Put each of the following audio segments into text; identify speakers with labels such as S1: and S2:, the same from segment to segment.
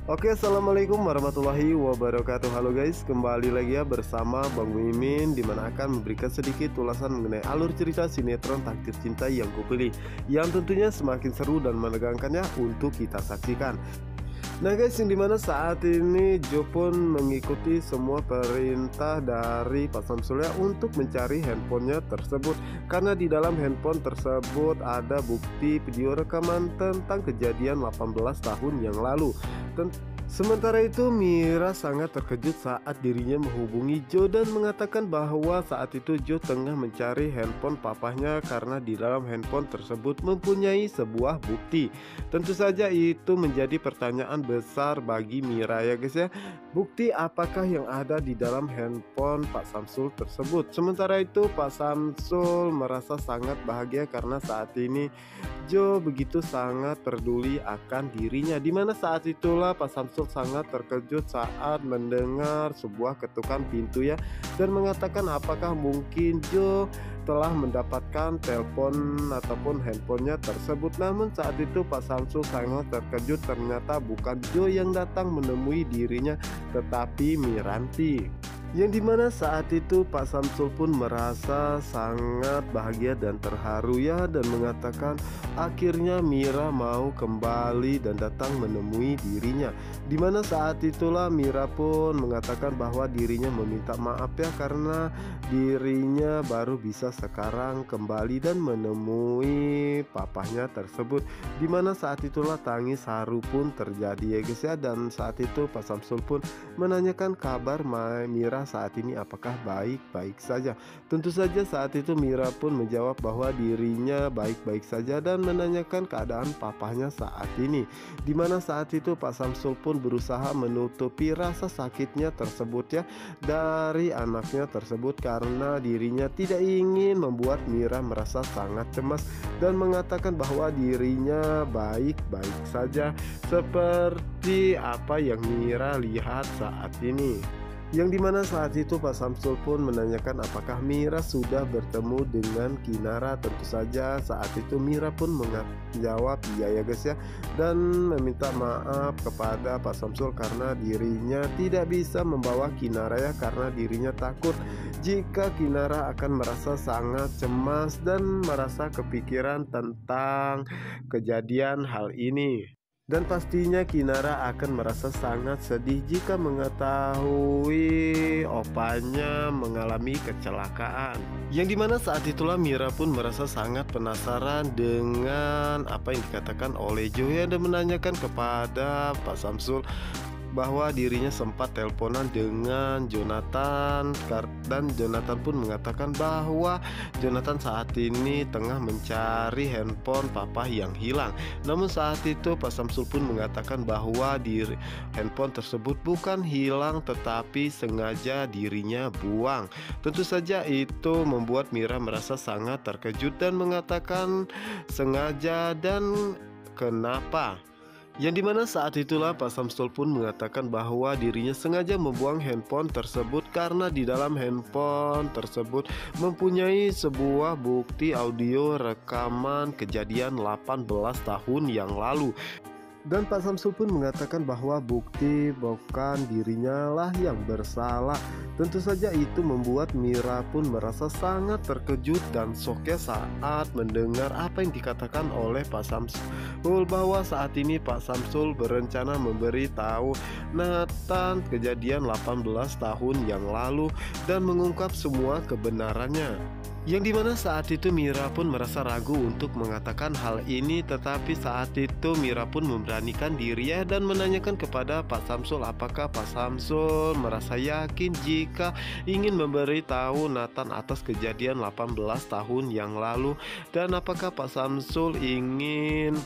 S1: Oke, assalamualaikum warahmatullahi wabarakatuh. Halo guys, kembali lagi ya bersama Bang Mimin, dimana akan memberikan sedikit ulasan mengenai alur cerita sinetron Takdir Cinta yang kupilih, yang tentunya semakin seru dan menegangkannya untuk kita saksikan. Nah guys, yang dimana saat ini Jo pun mengikuti semua perintah dari Pak Samsul ya untuk mencari handphonenya tersebut, karena di dalam handphone tersebut ada bukti video rekaman tentang kejadian 18 tahun yang lalu. Sementara itu Mira sangat terkejut saat dirinya menghubungi Jo dan mengatakan bahwa saat itu Jo tengah mencari handphone papahnya karena di dalam handphone tersebut mempunyai sebuah bukti. Tentu saja itu menjadi pertanyaan besar bagi Mira ya guys ya. Bukti apakah yang ada di dalam handphone Pak Samsul tersebut? Sementara itu Pak Samsul merasa sangat bahagia karena saat ini Jo begitu sangat peduli akan dirinya, dimana saat itulah Pak Samsul sangat terkejut saat mendengar sebuah ketukan pintu ya, dan mengatakan apakah mungkin Jo telah mendapatkan telepon ataupun handphonenya tersebut. Namun saat itu Pak Samsul sangat terkejut, ternyata bukan Jo yang datang menemui dirinya tetapi Miranti. Yang dimana saat itu Pak Samsul pun merasa sangat bahagia dan terharu ya, dan mengatakan akhirnya Mira mau kembali dan datang menemui dirinya. Dimana saat itulah Mira pun mengatakan bahwa dirinya meminta maaf ya, karena dirinya baru bisa sekarang kembali dan menemui papahnya tersebut. Dimana saat itulah tangis haru pun terjadi ya guys ya, dan saat itu Pak Samsul pun menanyakan kabar Mira saat ini apakah baik-baik saja. Tentu saja saat itu Mira pun menjawab bahwa dirinya baik-baik saja dan menanyakan keadaan papahnya saat ini. Dimana saat itu Pak Samsul pun berusaha menutupi rasa sakitnya tersebut ya dari anaknya tersebut, karena dirinya tidak ingin membuat Mira merasa sangat cemas, dan mengatakan bahwa dirinya baik-baik saja seperti apa yang Mira lihat saat ini. Yang dimana saat itu Pak Samsul pun menanyakan apakah Mira sudah bertemu dengan Kinara. Tentu saja saat itu Mira pun menjawab iya ya guys ya, dan meminta maaf kepada Pak Samsul karena dirinya tidak bisa membawa Kinara ya, karena dirinya takut jika Kinara akan merasa sangat cemas dan merasa kepikiran tentang kejadian hal ini. Dan pastinya Kinara akan merasa sangat sedih jika mengetahui opanya mengalami kecelakaan. Yang dimana saat itulah Mira pun merasa sangat penasaran dengan apa yang dikatakan oleh Joya dan menanyakan kepada Pak Samsul bahwa dirinya sempat teleponan dengan Jonathan, dan Jonathan pun mengatakan bahwa Jonathan saat ini tengah mencari handphone papa yang hilang. Namun saat itu Pak Samsul pun mengatakan bahwa handphone tersebut bukan hilang tetapi sengaja dirinya buang. Tentu saja itu membuat Mira merasa sangat terkejut dan mengatakan sengaja dan kenapa. Yang dimana saat itulah Pak Samsul pun mengatakan bahwa dirinya sengaja membuang handphone tersebut karena di dalam handphone tersebut mempunyai sebuah bukti audio rekaman kejadian 18 tahun yang lalu. Dan Pak Samsul pun mengatakan bahwa bukti bukan dirinya lah yang bersalah. Tentu saja itu membuat Mira pun merasa sangat terkejut dan shock saat mendengar apa yang dikatakan oleh Pak Samsul, bahwa saat ini Pak Samsul berencana memberitahu Nathan kejadian 18 tahun yang lalu dan mengungkap semua kebenarannya. Yang dimana saat itu Mira pun merasa ragu untuk mengatakan hal ini, tetapi saat itu Mira pun memberanikan diri dan menanyakan kepada Pak Samsul apakah Pak Samsul merasa yakin jika ingin memberitahu Nathan atas kejadian 18 tahun yang lalu, dan apakah Pak Samsul ingin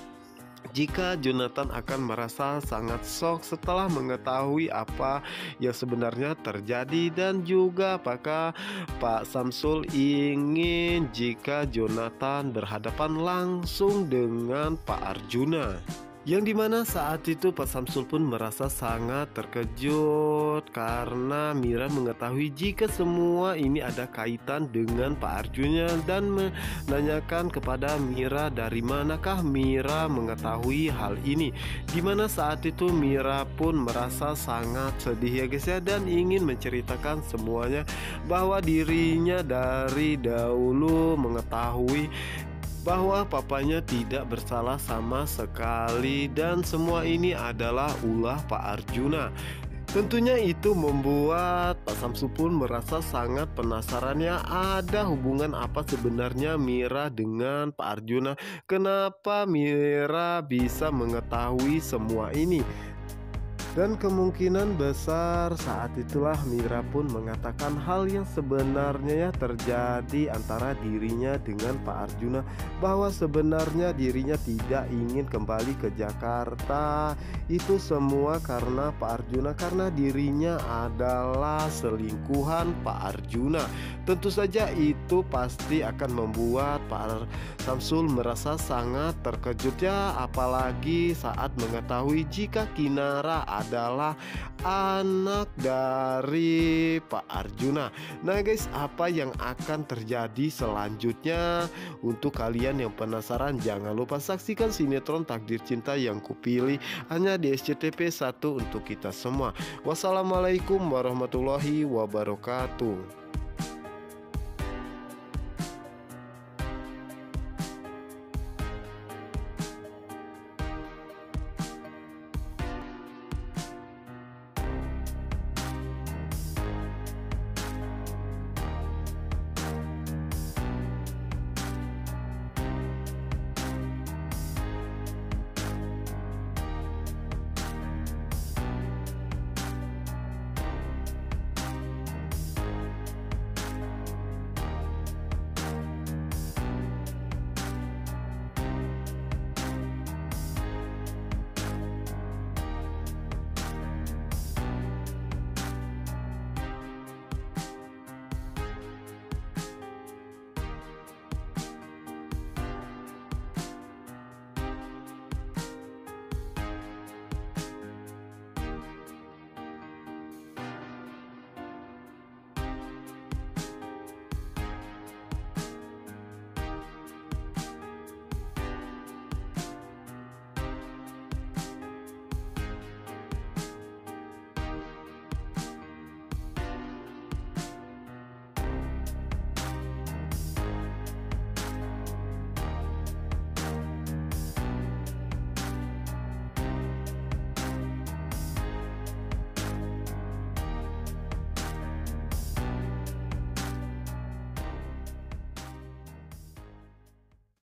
S1: jika Jonathan akan merasa sangat shock setelah mengetahui apa yang sebenarnya terjadi, dan juga apakah Pak Samsul ingin jika Jonathan berhadapan langsung dengan Pak Arjuna. Yang dimana saat itu Pak Samsul pun merasa sangat terkejut karena Mira mengetahui jika semua ini ada kaitan dengan Pak Arjuna dan menanyakan kepada Mira dari manakah Mira mengetahui hal ini. Dimana saat itu Mira pun merasa sangat sedih ya guys ya, dan ingin menceritakan semuanya bahwa dirinya dari dahulu mengetahui bahwa papanya tidak bersalah sama sekali dan semua ini adalah ulah Pak Arjuna. Tentunya itu membuat Pak Samsu pun merasa sangat penasaran ya, ada hubungan apa sebenarnya Mira dengan Pak Arjuna. Kenapa Mira bisa mengetahui semua ini? Dan kemungkinan besar saat itulah Mira pun mengatakan hal yang sebenarnya ya terjadi antara dirinya dengan Pak Arjuna, bahwa sebenarnya dirinya tidak ingin kembali ke Jakarta. Itu semua karena Pak Arjuna, karena dirinya adalah selingkuhan Pak Arjuna. Tentu saja itu pasti akan membuat Pak Samsul merasa sangat terkejut ya, apalagi saat mengetahui jika Kinara adalah anak dari Pak Arjuna. Nah guys, apa yang akan terjadi selanjutnya? Untuk kalian yang penasaran, jangan lupa saksikan sinetron Takdir Cinta Yang Kupilih hanya di SCTV 1 untuk kita semua. Wassalamualaikum warahmatullahi wabarakatuh.